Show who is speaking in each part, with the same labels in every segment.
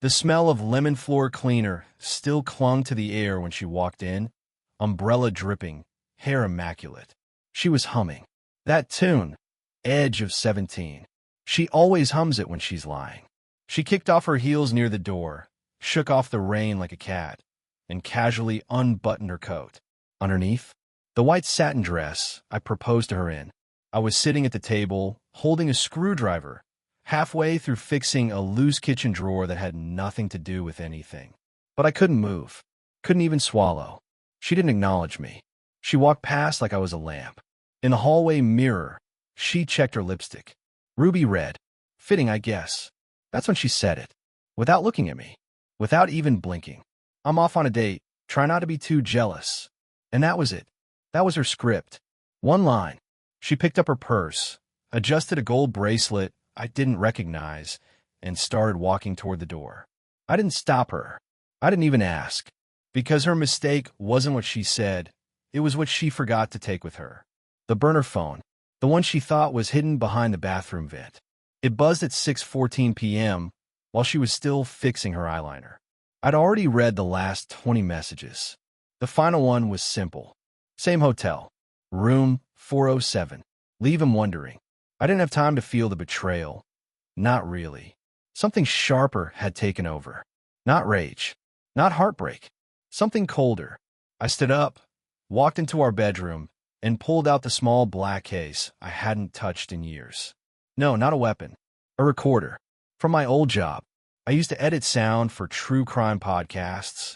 Speaker 1: The smell of lemon floor cleaner still clung to the air when she walked in, umbrella dripping, hair immaculate. She was humming. That tune, Edge of 17. She always hums it when she's lying. She kicked off her heels near the door, shook off the rain like a cat, and casually unbuttoned her coat. Underneath, the white satin dress I proposed to her in. I was sitting at the table, holding a screwdriver, halfway through fixing a loose kitchen drawer that had nothing to do with anything. But I couldn't move, couldn't even swallow. She didn't acknowledge me. She walked past like I was a lamp. In the hallway mirror, she checked her lipstick. Ruby red. Fitting, I guess. That's when she said it, without looking at me, without even blinking. I'm off on a date. Try not to be too jealous. And that was it. That was her script. One line. She picked up her purse, adjusted a gold bracelet I didn't recognize, and started walking toward the door. I didn't stop her. I didn't even ask, because her mistake wasn't what she said. It was what she forgot to take with her. The burner phone, the one she thought was hidden behind the bathroom vent. It buzzed at 6:14 p.m. while she was still fixing her eyeliner. I'd already read the last 20 messages. The final one was simple. Same hotel. Room 407. Leave him wondering. I didn't have time to feel the betrayal. Not really. Something sharper had taken over. Not rage. Not heartbreak. Something colder. I stood up, walked into our bedroom, and pulled out the small black case I hadn't touched in years. No, not a weapon. A recorder. From my old job. I used to edit sound for true crime podcasts.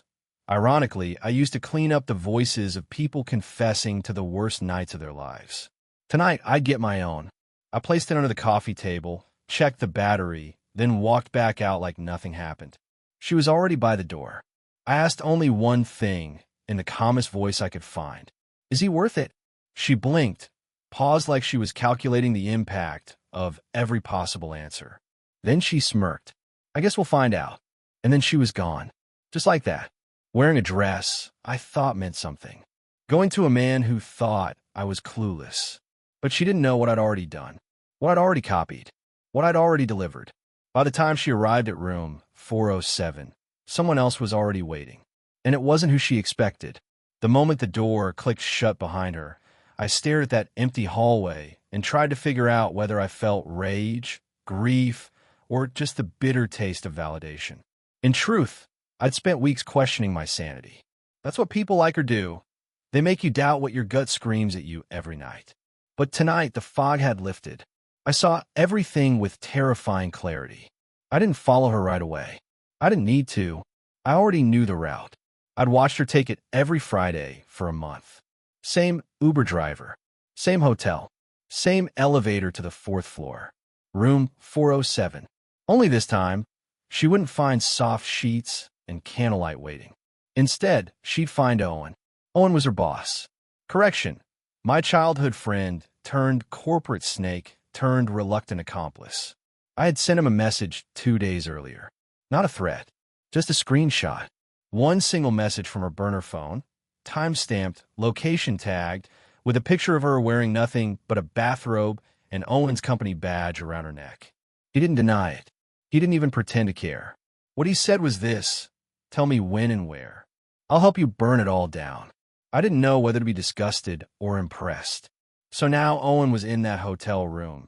Speaker 1: Ironically, I used to clean up the voices of people confessing to the worst nights of their lives. Tonight, I'd get my own. I placed it under the coffee table, checked the battery, then walked back out like nothing happened. She was already by the door. I asked only one thing, in the calmest voice I could find. Is he worth it? She blinked, paused like she was calculating the impact of every possible answer. Then she smirked. I guess we'll find out. And then she was gone. Just like that. Wearing a dress I thought meant something. Going to a man who thought I was clueless. But she didn't know what I'd already done. What I'd already copied. What I'd already delivered. By the time she arrived at room 407, someone else was already waiting. And it wasn't who she expected. The moment the door clicked shut behind her, I stared at that empty hallway and tried to figure out whether I felt rage, grief, or just the bitter taste of validation. In truth, I'd spent weeks questioning my sanity. That's what people like her do. They make you doubt what your gut screams at you every night. But tonight, the fog had lifted. I saw everything with terrifying clarity. I didn't follow her right away. I didn't need to. I already knew the route. I'd watched her take it every Friday for a month. Same Uber driver. Same hotel. Same elevator to the 4th floor. Room 407. Only this time, she wouldn't find soft sheets and candlelight waiting. Instead, she'd find Owen. Owen was her boss. Correction, my childhood friend turned corporate snake turned reluctant accomplice. I had sent him a message 2 days earlier. Not a threat, just a screenshot. One single message from her burner phone, time-stamped, location tagged, with a picture of her wearing nothing but a bathrobe and Owen's company badge around her neck. He didn't deny it. He didn't even pretend to care. What he said was this: tell me when and where. I'll help you burn it all down. I didn't know whether to be disgusted or impressed. So now Owen was in that hotel room,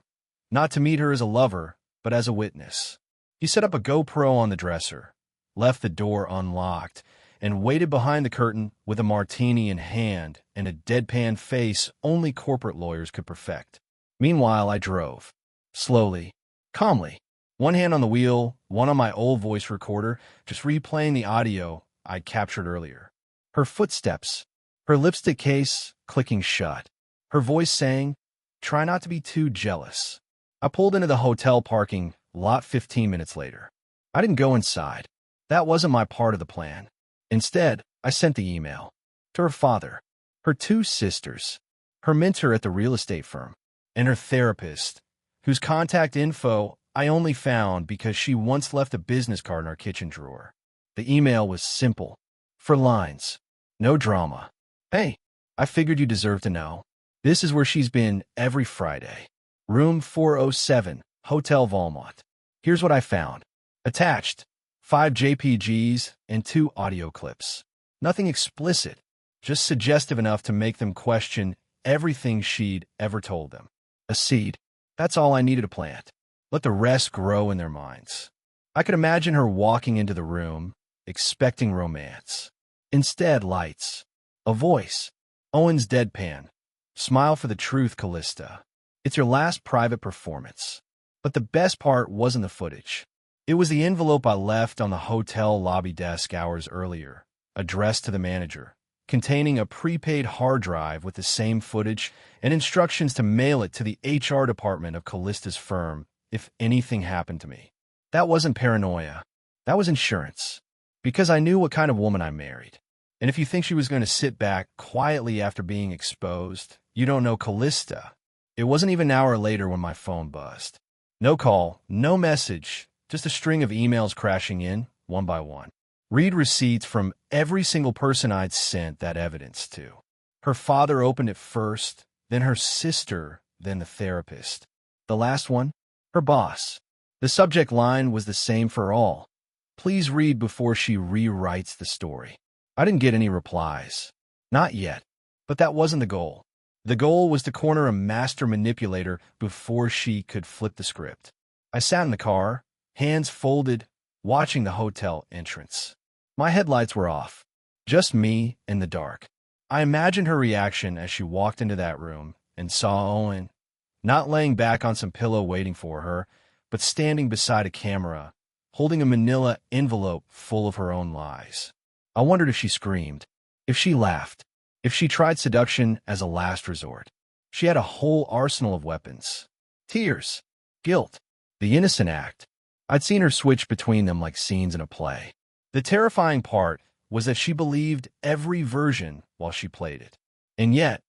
Speaker 1: not to meet her as a lover, but as a witness. He set up a GoPro on the dresser, left the door unlocked, and waited behind the curtain with a martini in hand and a deadpan face only corporate lawyers could perfect. Meanwhile, I drove. Slowly, calmly. One hand on the wheel, one on my old voice recorder, just replaying the audio I'd captured earlier. Her footsteps, her lipstick case clicking shut. Her voice saying, try not to be too jealous. I pulled into the hotel parking lot 15 minutes later. I didn't go inside. That wasn't my part of the plan. Instead, I sent the email to her father, her 2 sisters, her mentor at the real estate firm, and her therapist, whose contact info I only found because she once left a business card in our kitchen drawer. The email was simple. 4 lines. No drama. Hey, I figured you deserve to know. This is where she's been every Friday. Room 407, Hotel Valmont. Here's what I found. Attached, 5 JPGs, and 2 audio clips. Nothing explicit, just suggestive enough to make them question everything she'd ever told them. A seed. That's all I needed to plant. Let the rest grow in their minds. I could imagine her walking into the room, expecting romance. Instead, lights. A voice. Owen's deadpan. Smile for the truth, Callista. It's your last private performance. But the best part wasn't the footage. It was the envelope I left on the hotel lobby desk hours earlier, addressed to the manager, containing a prepaid hard drive with the same footage and instructions to mail it to the HR department of Callista's firm if anything happened to me. That wasn't paranoia. That was insurance. Because I knew what kind of woman I married. And if you think she was going to sit back quietly after being exposed, you don't know Callista. It wasn't even an hour later when my phone buzzed. No call, no message, just a string of emails crashing in, one by one. Read receipts from every single person I'd sent that evidence to. Her father opened it first, then her sister, then the therapist. The last one? Her boss. The subject line was the same for all. Please read before she rewrites the story. I didn't get any replies. Not yet. But that wasn't the goal. The goal was to corner a master manipulator before she could flip the script. I sat in the car, hands folded, watching the hotel entrance. My headlights were off. Just me in the dark. I imagined her reaction as she walked into that room and saw Owen, not laying back on some pillow waiting for her, but standing beside a camera, holding a manila envelope full of her own lies. I wondered if she screamed, if she laughed, if she tried seduction as a last resort. She had a whole arsenal of weapons. Tears, guilt, the innocent act. I'd seen her switch between them like scenes in a play. The terrifying part was that she believed every version while she played it. And yet,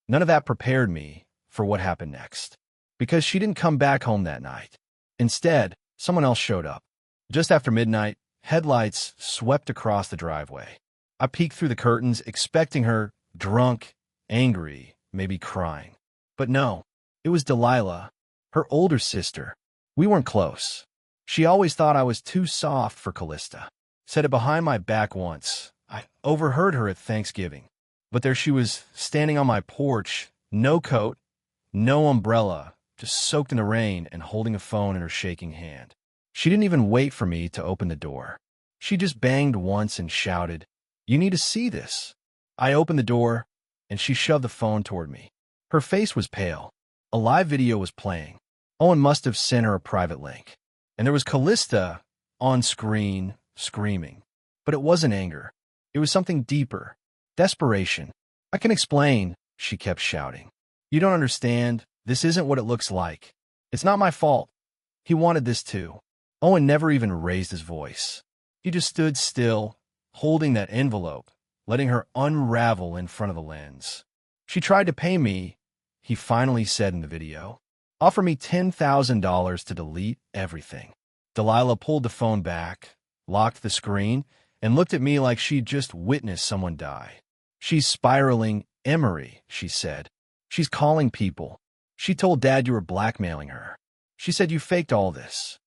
Speaker 1: none of that prepared me for what happened next. Because she didn't come back home that night. Instead, someone else showed up. Just after midnight, headlights swept across the driveway. I peeked through the curtains, expecting her, drunk, angry, maybe crying. But no, it was Delilah, her older sister. We weren't close. She always thought I was too soft for Callista. Said it behind my back once. I overheard her at Thanksgiving. But there she was, standing on my porch, no coat, no umbrella, just soaked in the rain and holding a phone in her shaking hand. She didn't even wait for me to open the door. She just banged once and shouted, "You need to see this." I opened the door, and she shoved the phone toward me. Her face was pale. A live video was playing. Owen must have sent her a private link. And there was Callista on screen, screaming. But it wasn't anger. It was something deeper. Desperation. "I can explain," she kept shouting. "You don't understand. This isn't what it looks like. It's not my fault. He wanted this too." Owen never even raised his voice. He just stood still, holding that envelope, letting her unravel in front of the lens. "She tried to pay me," he finally said in the video. "Offer me $10,000 to delete everything." Delilah pulled the phone back, locked the screen, and looked at me like she'd just witnessed someone die. "She's spiraling, Emory," she said. "She's calling people. She told Dad you were blackmailing her. She said you faked all this."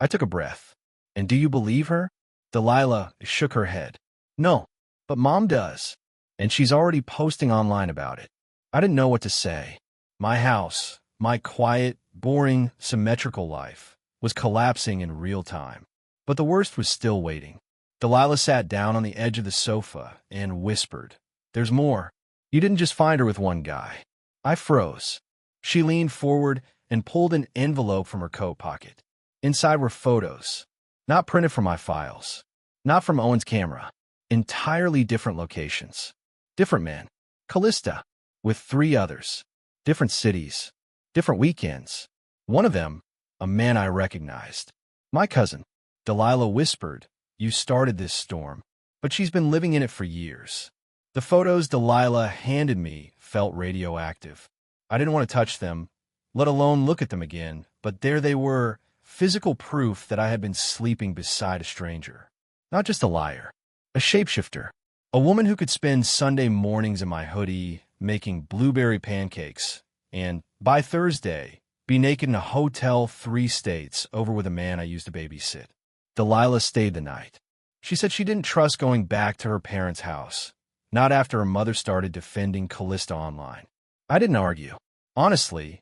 Speaker 1: I took a breath. "And do you believe her?" Delilah shook her head. "No, but Mom does. And she's already posting online about it." I didn't know what to say. My house, my quiet, boring, symmetrical life, was collapsing in real time. But the worst was still waiting. Delilah sat down on the edge of the sofa and whispered, "There's more. You didn't just find her with one guy." I froze. She leaned forward and pulled an envelope from her coat pocket. Inside were photos, not printed from my files, not from Owen's camera, entirely different locations. Different men. Callista, with 3 others. Different cities. Different weekends. One of them, a man I recognized. "My cousin." Delilah whispered, "You started this storm, but she's been living in it for years." The photos Delilah handed me felt radioactive. I didn't want to touch them, let alone look at them again, but there they were, physical proof that I had been sleeping beside a stranger. Not just a liar, a shapeshifter, a woman who could spend Sunday mornings in my hoodie making blueberry pancakes, and, by Thursday, be naked in a hotel 3 states over with a man I used to babysit. Delilah stayed the night. She said she didn't trust going back to her parents' house, not after her mother started defending Callista online. I didn't argue. Honestly,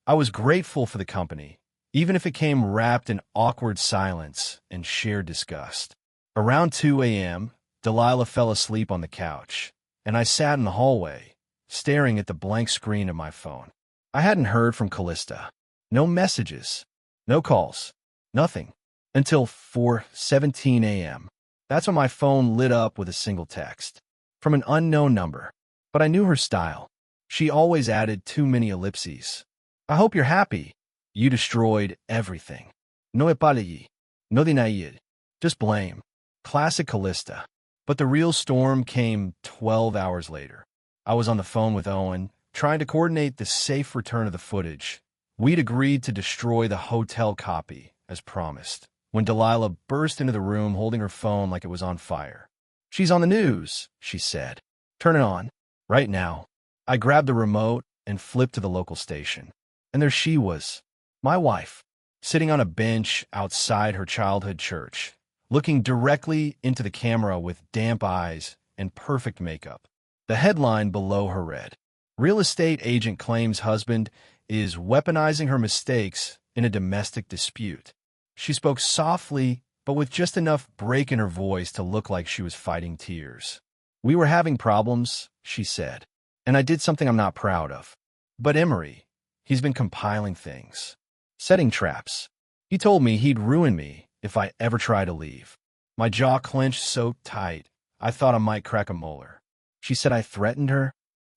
Speaker 1: I was grateful for the company, even if it came wrapped in awkward silence and shared disgust. Around 2 a.m., Delilah fell asleep on the couch, and I sat in the hallway, staring at the blank screen of my phone. I hadn't heard from Callista. No messages, no calls, nothing, until 4:17 a.m. That's when my phone lit up with a single text from an unknown number, but I knew her style. She always added too many ellipses. I hope you're happy. You destroyed everything. No epalayi. No dinaid. Just blame. Classic Callista. But the real storm came 12 hours later. I was on the phone with Owen, trying to coordinate the safe return of the footage. We'd agreed to destroy the hotel copy, as promised, when Delilah burst into the room holding her phone like it was on fire. "She's on the news," she said. "Turn it on. Right now." I grabbed the remote and flipped to the local station. And there she was, my wife, sitting on a bench outside her childhood church, looking directly into the camera with damp eyes and perfect makeup. The headline below her read, "Real estate agent claims husband is weaponizing her mistakes in a domestic dispute." She spoke softly, but with just enough break in her voice to look like she was fighting tears. "We were having problems," she said, "and I did something I'm not proud of. But Emory, he's been compiling things, setting traps. He told me he'd ruin me if I ever try to leave." My jaw clenched so tight, I thought I might crack a molar. She said I threatened her.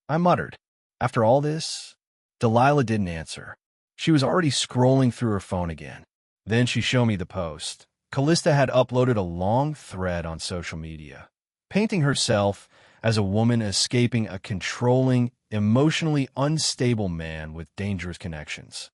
Speaker 1: I muttered, "After all this?" Delilah didn't answer. She was already scrolling through her phone again. Then she showed me the post. Callista had uploaded a long thread on social media, painting herself as a woman escaping a controlling, emotionally unstable man with dangerous connections.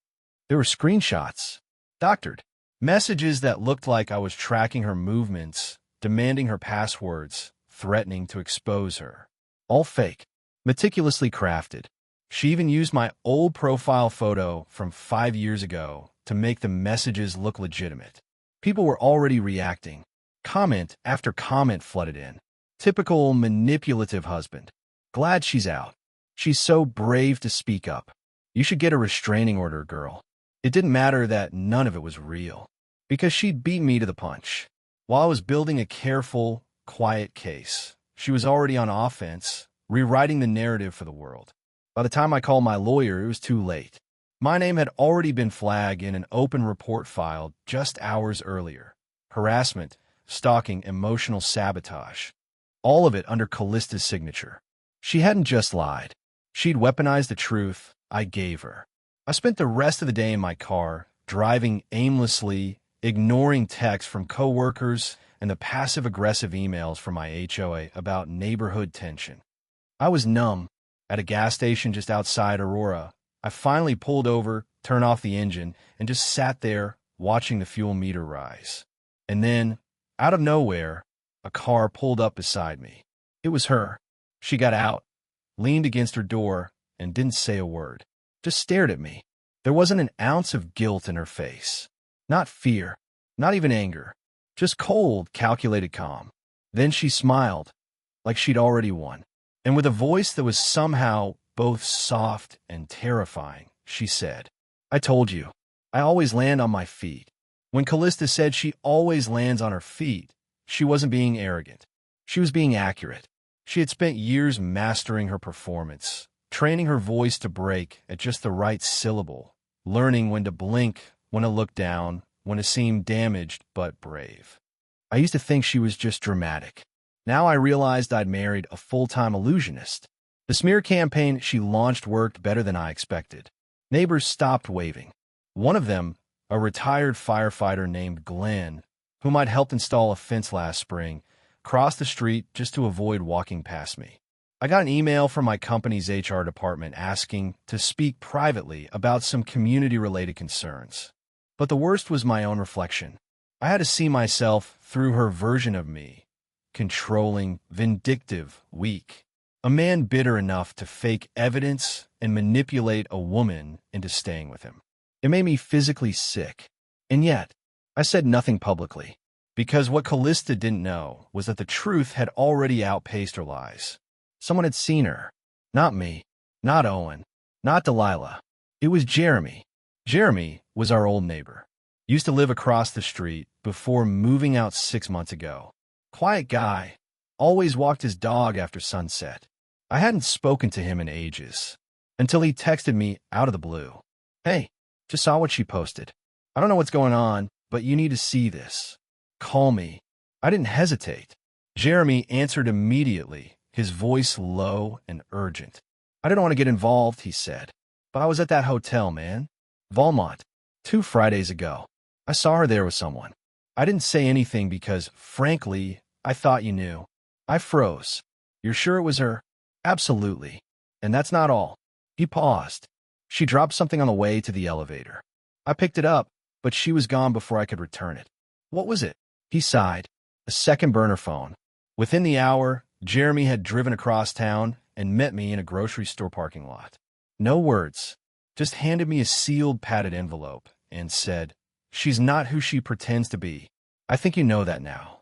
Speaker 1: There were screenshots, doctored, messages that looked like I was tracking her movements, demanding her passwords, threatening to expose her. All fake, meticulously crafted. She even used my old profile photo from 5 years ago to make the messages look legitimate. People were already reacting. Comment after comment flooded in. Typical manipulative husband. Glad she's out. She's so brave to speak up. You should get a restraining order, girl. It didn't matter that none of it was real, because she'd beat me to the punch. While I was building a careful, quiet case, she was already on offense, rewriting the narrative for the world. By the time I called my lawyer, it was too late. My name had already been flagged in an open report filed just hours earlier. Harassment, stalking, emotional sabotage. All of it under Callista's signature. She hadn't just lied. She'd weaponized the truth I gave her. I spent the rest of the day in my car, driving aimlessly, ignoring texts from coworkers and the passive-aggressive emails from my HOA about neighborhood tension. I was numb. At a gas station just outside Aurora, I finally pulled over, turned off the engine, and just sat there watching the fuel meter rise. And then, out of nowhere, a car pulled up beside me. It was her. She got out, leaned against her door, and didn't say a word. Just stared at me. There wasn't an ounce of guilt in her face. Not fear, not even anger. Just cold, calculated calm. Then she smiled, like she'd already won. And with a voice that was somehow both soft and terrifying, she said, "I told you, I always land on my feet." When Callista said she always lands on her feet, she wasn't being arrogant. She was being accurate. She had spent years mastering her performance, training her voice to break at just the right syllable, learning when to blink, when to look down, when to seem damaged but brave. I used to think she was just dramatic. Now I realized I'd married a full-time illusionist. The smear campaign she launched worked better than I expected. Neighbors stopped waving. One of them, a retired firefighter named Glenn, whom I'd helped install a fence last spring, crossed the street just to avoid walking past me. I got an email from my company's HR department asking to speak privately about some community-related concerns. But the worst was my own reflection. I had to see myself through her version of me. Controlling, vindictive, weak. A man bitter enough to fake evidence and manipulate a woman into staying with him. It made me physically sick. And yet, I said nothing publicly. Because what Callista didn't know was that the truth had already outpaced her lies. Someone had seen her. Not me. Not Owen. Not Delilah. It was Jeremy. Jeremy was our old neighbor. Used to live across the street before moving out 6 months ago. Quiet guy. Always walked his dog after sunset. I hadn't spoken to him in ages. Until he texted me out of the blue. Hey, just saw what she posted. I don't know what's going on, but you need to see this. Call me. I didn't hesitate. Jeremy answered immediately, his voice low and urgent. I didn't want to get involved, he said. But I was at that hotel, man. Valmont. 2 Fridays ago. I saw her there with someone. I didn't say anything because, frankly, I thought you knew. I froze. You're sure it was her? Absolutely. And that's not all. He paused. She dropped something on the way to the elevator. I picked it up, but she was gone before I could return it. What was it? He sighed. A second burner phone. Within the hour, Jeremy had driven across town and met me in a grocery store parking lot. No words. Just handed me a sealed, padded envelope and said, "She's not who she pretends to be. I think you know that now."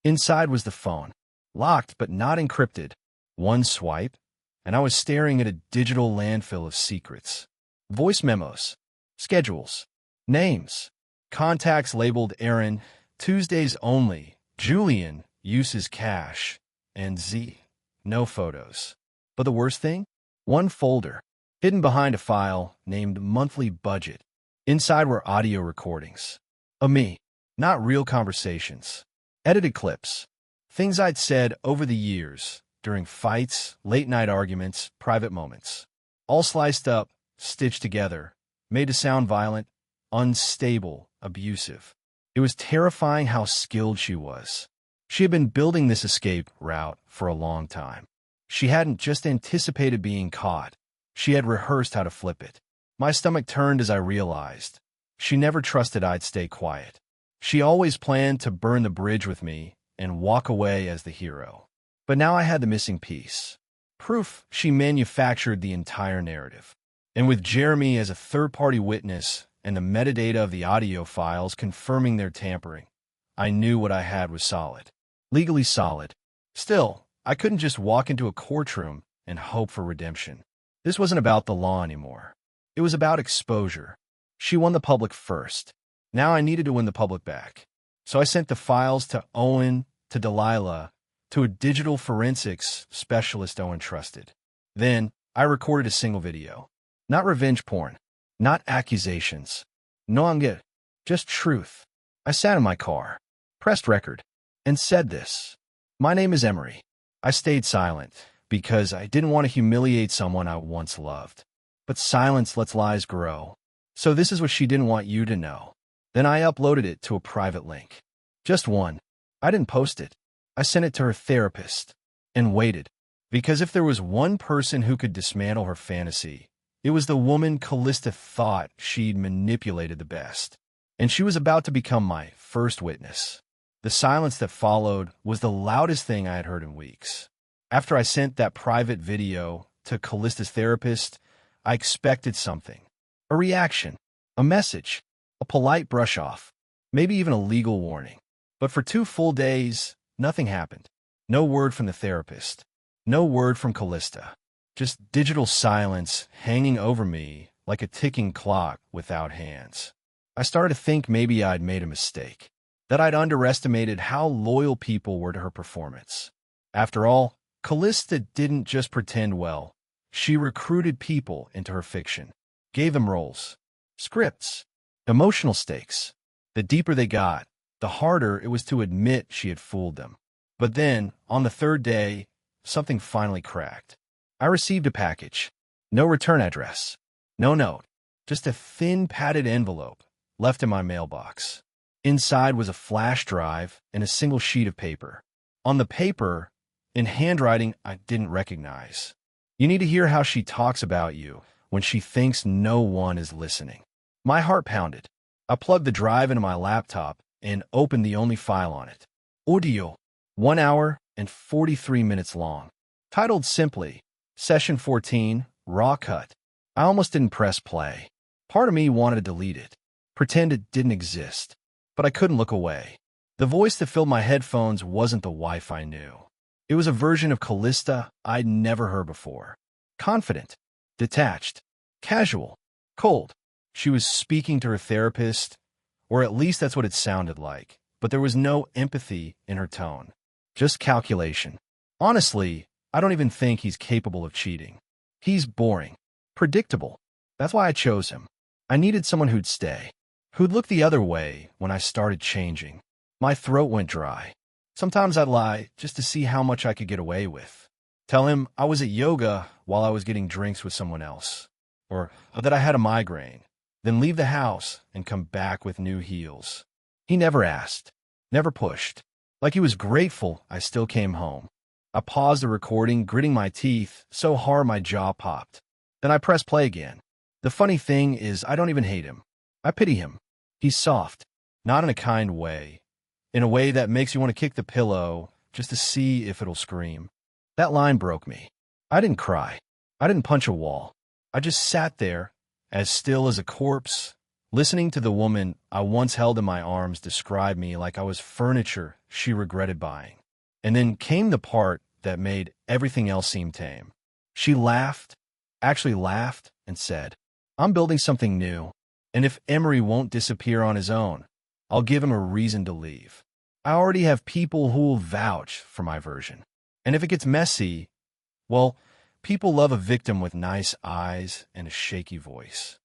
Speaker 1: Inside was the phone. Locked but not encrypted. One swipe, and I was staring at a digital landfill of secrets. Voice memos. Schedules. Names. Contacts labeled Aaron, Tuesdays only, Julian, uses cash, and Z, no photos. But the worst thing? One folder, hidden behind a file named Monthly Budget. Inside were audio recordings. Of me, not real conversations. Edited clips. Things I'd said over the years, during fights, late-night arguments, private moments. All sliced up, stitched together, made to sound violent, unstable, abusive. It was terrifying how skilled she was. She had been building this escape route for a long time. She hadn't just anticipated being caught. She had rehearsed how to flip it. My stomach turned as I realized. She never trusted I'd stay quiet. She always planned to burn the bridge with me and walk away as the hero. But now I had the missing piece. Proof she manufactured the entire narrative. And with Jeremy as a third-party witness and the metadata of the audio files confirming their tampering, I knew what I had was solid. Legally solid. Still, I couldn't just walk into a courtroom and hope for redemption. This wasn't about the law anymore. It was about exposure. She won the public first. Now I needed to win the public back. So I sent the files to Owen, to Delilah, to a digital forensics specialist Owen trusted. Then I recorded a single video. Not revenge porn. Not accusations. No anger. Just truth. I sat in my car, pressed record, and said this. My name is Emory. I stayed silent because I didn't want to humiliate someone I once loved. But silence lets lies grow. So this is what she didn't want you to know. Then I uploaded it to a private link. Just one. I didn't post it. I sent it to her therapist and waited. Because if there was one person who could dismantle her fantasy, it was the woman Callista thought she'd manipulated the best. And she was about to become my first witness. The silence that followed was the loudest thing I had heard in weeks. After I sent that private video to Callista's therapist, I expected something. A reaction. A message. A polite brush-off. Maybe even a legal warning. But for 2 full days, nothing happened. No word from the therapist. No word from Callista. Just digital silence hanging over me like a ticking clock without hands. I started to think maybe I'd made a mistake. That I'd underestimated how loyal people were to her performance. After all, Callista didn't just pretend well. She recruited people into her fiction. Gave them roles. Scripts. Emotional stakes. The deeper they got, the harder it was to admit she had fooled them. But then, on the 3rd day, something finally cracked. I received a package. No return address. No note. Just a thin padded envelope left in my mailbox. Inside was a flash drive and a single sheet of paper. On the paper, in handwriting I didn't recognize. You need to hear how she talks about you when she thinks no one is listening. My heart pounded. I plugged the drive into my laptop and opened the only file on it. Audio. 1 hour and 43 minutes long. Titled simply, Session 14, Raw Cut. I almost didn't press play. Part of me wanted to delete it. Pretend it didn't exist. But I couldn't look away. The voice that filled my headphones wasn't the wife I knew. It was a version of Callista I'd never heard before. Confident, detached, casual, cold. She was speaking to her therapist, or at least that's what it sounded like, but there was no empathy in her tone. Just calculation. Honestly, I don't even think he's capable of cheating. He's boring. Predictable. That's why I chose him. I needed someone who'd stay. Who'd look the other way when I started changing. My throat went dry. Sometimes I'd lie just to see how much I could get away with. Tell him I was at yoga while I was getting drinks with someone else. Or that I had a migraine. Then leave the house and come back with new heels. He never asked. Never pushed. Like he was grateful I still came home. I paused the recording, gritting my teeth so hard my jaw popped. Then I pressed play again. The funny thing is I don't even hate him. I pity him. He's soft. Not in a kind way. In a way that makes you want to kick the pillow just to see if it'll scream. That line broke me. I didn't cry. I didn't punch a wall. I just sat there, as still as a corpse, listening to the woman I once held in my arms describe me like I was furniture she regretted buying. And then came the part that made everything else seem tame. She laughed, actually laughed, and said, "I'm building something new, and if Emory won't disappear on his own, I'll give him a reason to leave. I already have people who will vouch for my version. And if it gets messy, well, people love a victim with nice eyes and a shaky voice."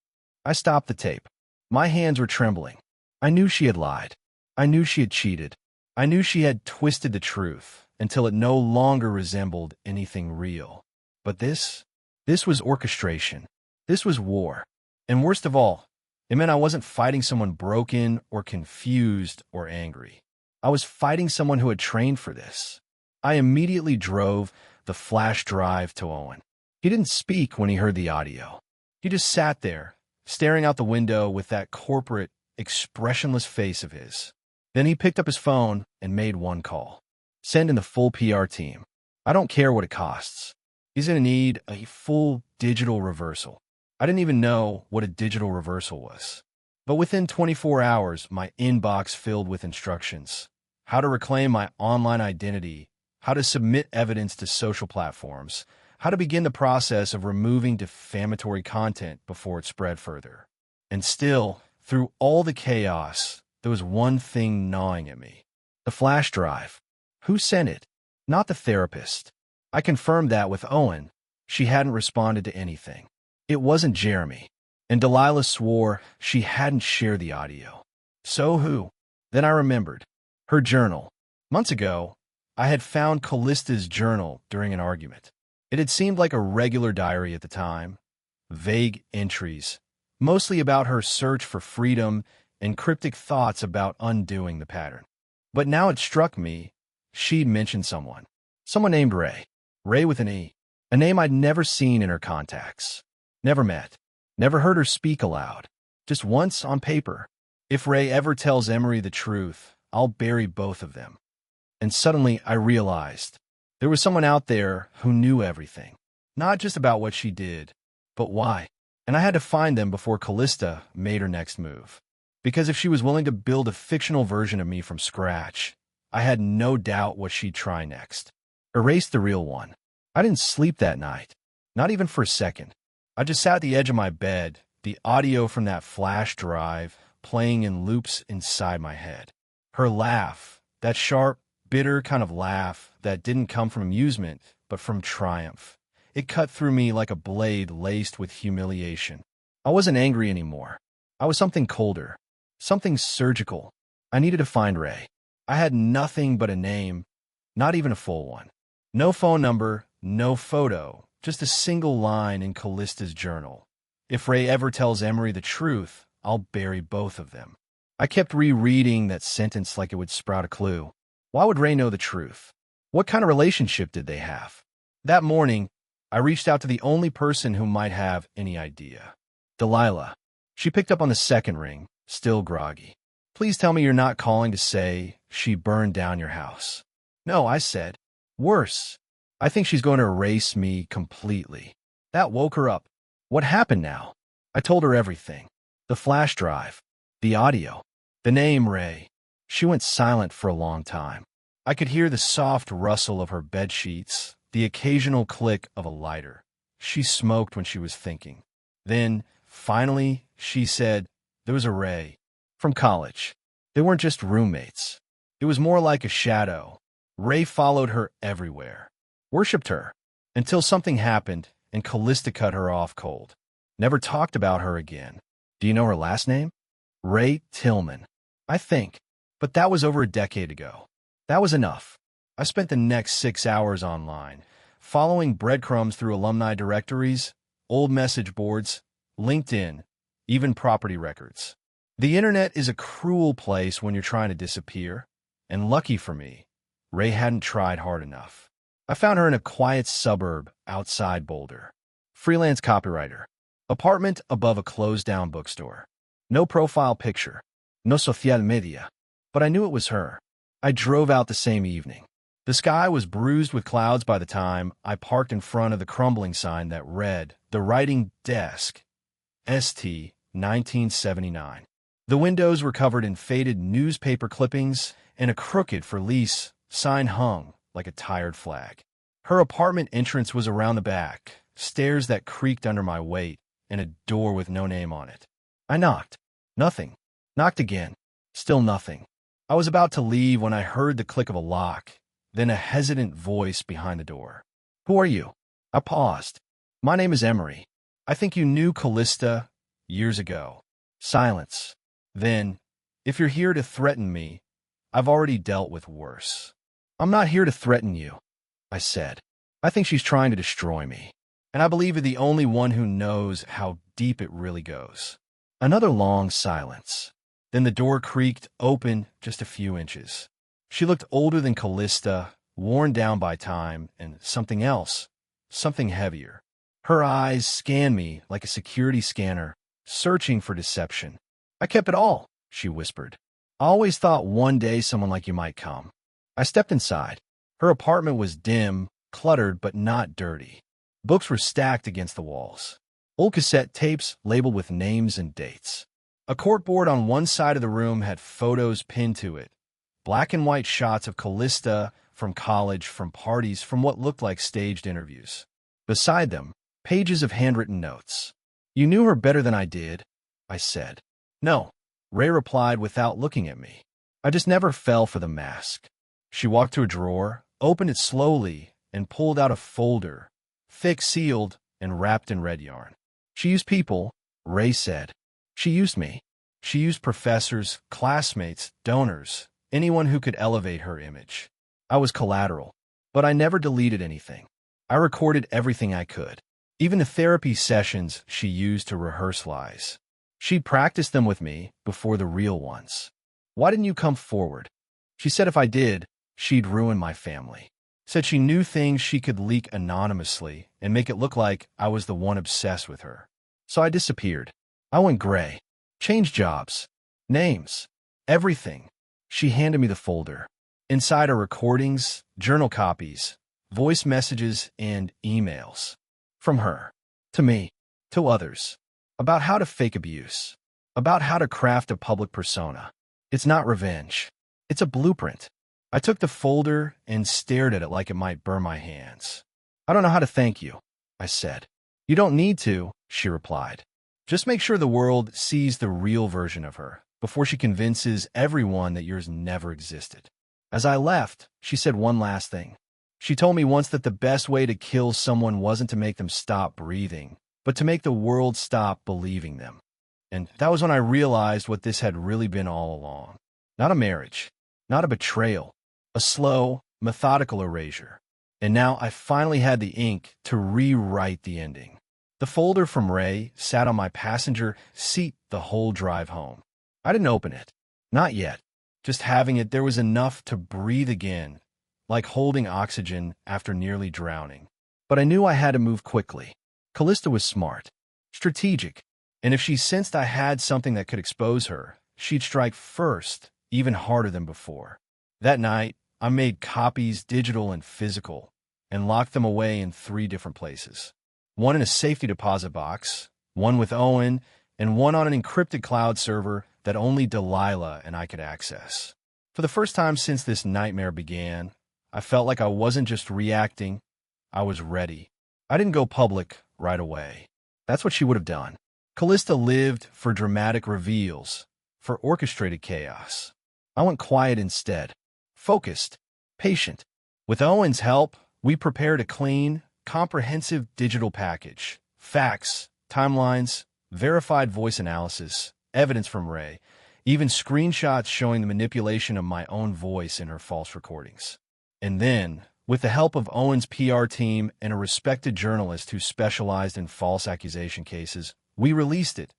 Speaker 1: I stopped the tape. My hands were trembling. I knew she had lied. I knew she had cheated. I knew she had twisted the truth until it no longer resembled anything real. But this was orchestration. This was war. And worst of all, it meant I wasn't fighting someone broken or confused or angry. I was fighting someone who had trained for this. I immediately drove the flash drive to Owen. He didn't speak when he heard the audio. He just sat there, staring out the window with that corporate, expressionless face of his. Then he picked up his phone and made one call. Send in the full PR team. I don't care what it costs. He's going to need a full digital reversal. I didn't even know what a digital reversal was. But within 24 hours, my inbox filled with instructions. How to reclaim my online identity, how to submit evidence to social platforms, how to begin the process of removing defamatory content before it spread further. And still, through all the chaos, there was one thing gnawing at me. The flash drive. Who sent it? Not the therapist. I confirmed that with Owen. She hadn't responded to anything. It wasn't Jeremy. And Delilah swore she hadn't shared the audio. So who? Then I remembered. Her journal. Months ago, I had found Callista's journal during an argument. It had seemed like a regular diary at the time. Vague entries, mostly about her search for freedom and cryptic thoughts about undoing the pattern. But now it struck me, she'd mentioned someone. Someone named Ray. Ray with an E. A name I'd never seen in her contacts. Never met. Never heard her speak aloud. Just once on paper. If Ray ever tells Emory the truth, I'll bury both of them. And suddenly I realized there was someone out there who knew everything. Not just about what she did, but why. And I had to find them before Callista made her next move. Because if she was willing to build a fictional version of me from scratch, I had no doubt what she'd try next. Erase the real one. I didn't sleep that night. Not even for a second. I just sat at the edge of my bed, the audio from that flash drive playing in loops inside my head. Her laugh, that sharp, bitter kind of laugh that didn't come from amusement, but from triumph. It cut through me like a blade laced with humiliation. I wasn't angry anymore. I was something colder, something surgical. I needed to find Ray. I had nothing but a name, not even a full one. No phone number, no photo, just a single line in Callista's journal. If Ray ever tells Emory the truth, I'll bury both of them. I kept rereading that sentence like it would sprout a clue. Why would Ray know the truth? What kind of relationship did they have? That morning, I reached out to the only person who might have any idea. Delilah. She picked up on the second ring, still groggy. Please tell me you're not calling to say she burned down your house. No, I said. Worse. I think she's going to erase me completely. That woke her up. What happened now? I told her everything. The flash drive. The audio. The name Ray. She went silent for a long time. I could hear the soft rustle of her bed sheets, the occasional click of a lighter. She smoked when she was thinking. Then, finally, she said, there was a Ray. From college. They weren't just roommates. It was more like a shadow. Ray followed her everywhere. Worshipped her. Until something happened, and Callista cut her off cold. Never talked about her again. Do you know her last name? Ray Tillman. I think. But that was over a decade ago. That was enough. I spent the next 6 hours online, following breadcrumbs through alumni directories, old message boards, LinkedIn, even property records. The internet is a cruel place when you're trying to disappear, and lucky for me, Ray hadn't tried hard enough. I found her in a quiet suburb outside Boulder. Freelance copywriter. Apartment above a closed-down bookstore. No profile picture. No social media. But I knew it was her. I drove out the same evening. The sky was bruised with clouds by the time I parked in front of the crumbling sign that read, The Writing Desk, ST 1979. The windows were covered in faded newspaper clippings, and a crooked for lease sign hung like a tired flag. Her apartment entrance was around the back, stairs that creaked under my weight, and a door with no name on it. I knocked. Nothing. Knocked again. Still nothing. I was about to leave when I heard the click of a lock, then a hesitant voice behind the door. Who are you? I paused. My name is Emory. I think you knew Callista years ago. Silence. Then, if you're here to threaten me, I've already dealt with worse. I'm not here to threaten you, I said. I think she's trying to destroy me. And I believe you're the only one who knows how deep it really goes. Another long silence. Then the door creaked open just a few inches. She looked older than Callista, worn down by time, and something else, something heavier. Her eyes scanned me like a security scanner, searching for deception. I kept it all, she whispered. I always thought one day someone like you might come. I stepped inside. Her apartment was dim, cluttered, but not dirty. Books were stacked against the walls. Old cassette tapes labeled with names and dates. A corkboard on one side of the room had photos pinned to it. Black and white shots of Callista from college, from parties, from what looked like staged interviews. Beside them, pages of handwritten notes. You knew her better than I did, I said. No, Ray replied without looking at me. I just never fell for the mask. She walked to a drawer, opened it slowly, and pulled out a folder, thick sealed and wrapped in red yarn. She used people, Ray said. She used me. She used professors, classmates, donors, anyone who could elevate her image. I was collateral, but I never deleted anything. I recorded everything I could. Even the therapy sessions she used to rehearse lies. She'd practiced them with me before the real ones. Why didn't you come forward? She said if I did, she'd ruin my family. Said she knew things she could leak anonymously and make it look like I was the one obsessed with her. So I disappeared. I went gray. Changed jobs. Names. Everything. She handed me the folder. Inside are recordings, journal copies, voice messages, and emails. From her. To me. To others. About how to fake abuse. About how to craft a public persona. It's not revenge. It's a blueprint. I took the folder and stared at it like it might burn my hands. I don't know how to thank you, I said. You don't need to, she replied. Just make sure the world sees the real version of her before she convinces everyone that yours never existed. As I left, she said one last thing. She told me once that the best way to kill someone wasn't to make them stop breathing, but to make the world stop believing them. And that was when I realized what this had really been all along. Not a marriage, not a betrayal, a slow, methodical erasure. And now I finally had the ink to rewrite the ending. The folder from Ray sat on my passenger seat the whole drive home. I didn't open it. Not yet. Just having it, there was enough to breathe again, like holding oxygen after nearly drowning. But I knew I had to move quickly. Callista was smart, strategic, and if she sensed I had something that could expose her, she'd strike first, even harder than before. That night, I made copies, digital and physical, and locked them away in 3 different places. One in a safety deposit box, one with Owen, and one on an encrypted cloud server that only Delilah and I could access. For the first time since this nightmare began, I felt like I wasn't just reacting, I was ready. I didn't go public right away. That's what she would have done. Callista lived for dramatic reveals, for orchestrated chaos. I went quiet instead, focused, patient. With Owen's help, we prepared a clean, comprehensive digital package. Facts, timelines, verified voice analysis, evidence from Ray, even screenshots showing the manipulation of my own voice in her false recordings. And then, with the help of Owen's PR team and a respected journalist who specialized in false accusation cases, we released it.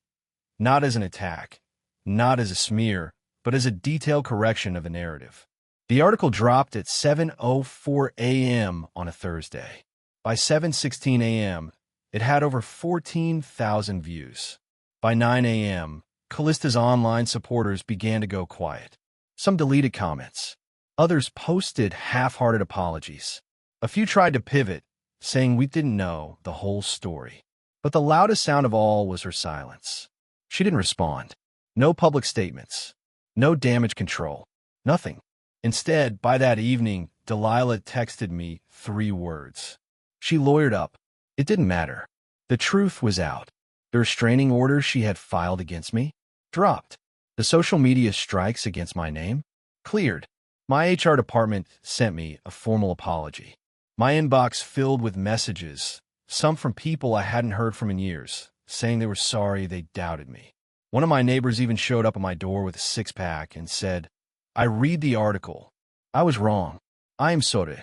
Speaker 1: Not as an attack, not as a smear, but as a detailed correction of the narrative. The article dropped at 7:04 a.m. on a Thursday. By 7:16 a.m., it had over 14,000 views. By 9 a.m., Callista's online supporters began to go quiet. Some deleted comments. Others posted half-hearted apologies. A few tried to pivot, saying we didn't know the whole story. But the loudest sound of all was her silence. She didn't respond. No public statements. No damage control. Nothing. Instead, by that evening, Delilah texted me 3 words. She lawyered up. It didn't matter. The truth was out. The restraining orders she had filed against me dropped. The social media strikes against my name cleared. My HR department sent me a formal apology. My inbox filled with messages, some from people I hadn't heard from in years, saying they were sorry they doubted me. One of my neighbors even showed up at my door with a 6-pack and said, "I read the article. I was wrong. I am sorry."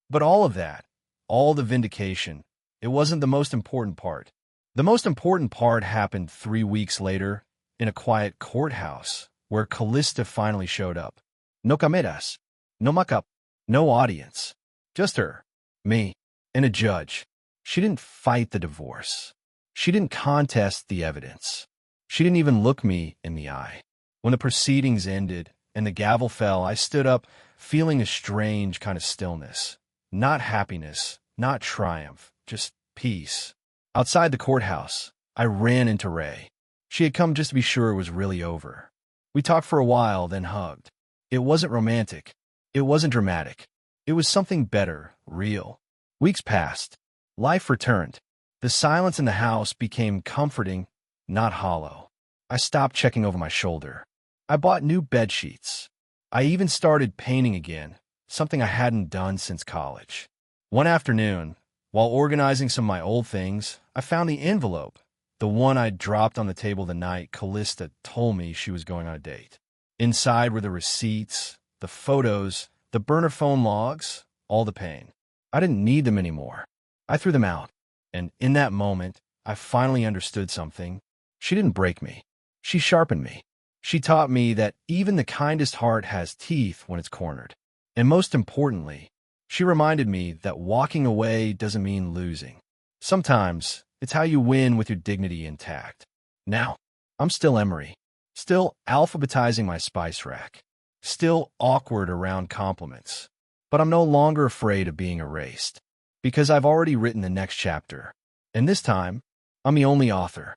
Speaker 1: But all of that, all the vindication, it wasn't the most important part. The most important part happened 3 weeks later in a quiet courthouse where Callista finally showed up. No cameras, no mock-up, no audience. Just her, me, and a judge. She didn't fight the divorce. She didn't contest the evidence. She didn't even look me in the eye. When the proceedings ended and the gavel fell, I stood up, feeling a strange kind of stillness. Not happiness, not triumph, just peace. Outside the courthouse, I ran into Ray. She had come just to be sure it was really over. We talked for a while, then hugged. It wasn't romantic. It wasn't dramatic. It was something better, real. Weeks passed. Life returned. The silence in the house became comforting, not hollow. I stopped checking over my shoulder. I bought new bed sheets. I even started painting again, something I hadn't done since college. One afternoon, while organizing some of my old things, I found the envelope, the one I'd dropped on the table the night Callista told me she was going on a date. Inside were the receipts, the photos, the burner phone logs, all the pain. I didn't need them anymore. I threw them out. And in that moment, I finally understood something. She didn't break me. She sharpened me. She taught me that even the kindest heart has teeth when it's cornered. And most importantly, she reminded me that walking away doesn't mean losing. Sometimes, it's how you win with your dignity intact. Now, I'm still Emory. Still alphabetizing my spice rack. Still awkward around compliments. But I'm no longer afraid of being erased. Because I've already written the next chapter. And this time, I'm the only author.